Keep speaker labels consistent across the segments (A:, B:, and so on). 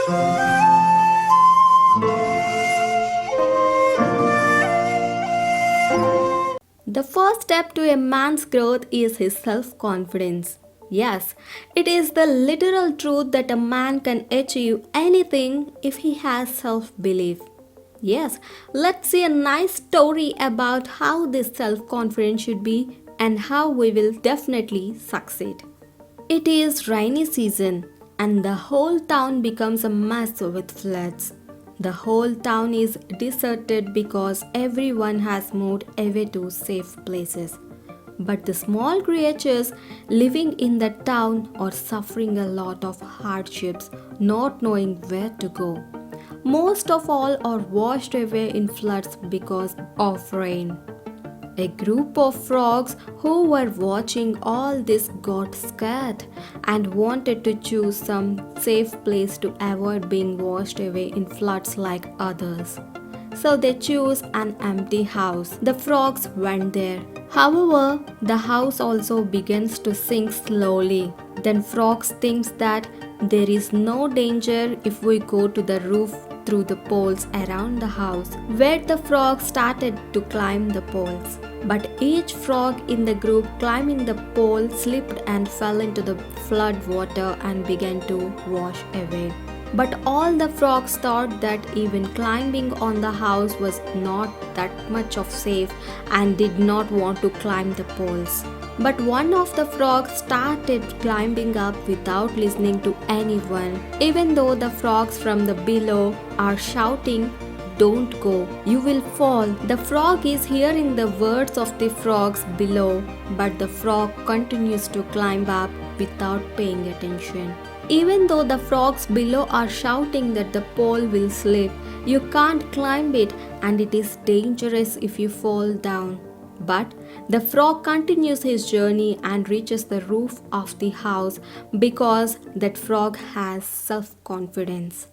A: The first step to a man's growth is his self confidence. Yes, it is the literal truth that a man can achieve anything if he has self belief. Yes, let's see a nice story about how this self confidence should be and how we will definitely succeed. It is rainy season and the whole town becomes a mess with floods. The whole town is deserted because everyone has moved away to safe places. But the small creatures living in the town are suffering a lot of hardships, not knowing where to go. Most of all are washed away in floods because of rain. A group of frogs who were watching all this got scared and wanted to choose some safe place to avoid being washed away in floods like others. So they chose an empty house. The frogs went there. However, the house also begins to sink slowly. Then frogs thinks that there is no danger if we go to the roof through the poles around the house, where the frogs started to climb the poles. But each frog in the group climbing the pole slipped and fell into the flood water and began to wash away. But all the frogs thought that even climbing on the house was not that much of safe and did not want to climb the poles. But one of the frogs started climbing up without listening to anyone, even though the frogs from the below are shouting, "Don't go, you will fall." The frog is hearing the words of the frogs below, but the frog continues to climb up without paying attention. Even though the frogs below are shouting that the pole will slip, you can't climb it and it is dangerous if you fall down. But the frog continues his journey and reaches the roof of the house because that frog has self-confidence.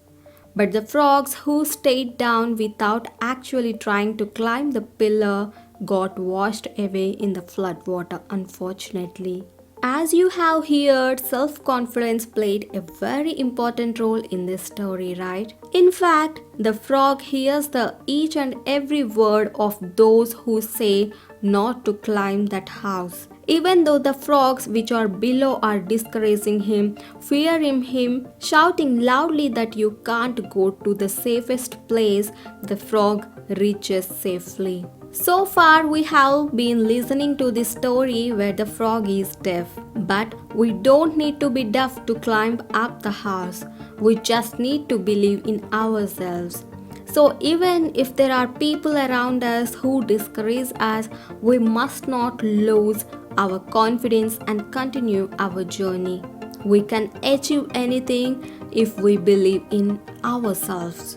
A: But the frogs who stayed down without actually trying to climb the pillar got washed away in the flood water, unfortunately. As you have heard, self confidence played a very important role in this story, right? In fact, the frog hears the each and every word of those who say not to climb that house. Even though the frogs which are below are discouraging him, fearing him, shouting loudly that you can't go to the safest place, the frog reaches safely. So far, we have been listening to this story where the frog is deaf. But we don't need to be deaf to climb up the house. We just need to believe in ourselves. So, even if there are people around us who discourage us, we must not lose our confidence and continue our journey. We can achieve anything if we believe in ourselves.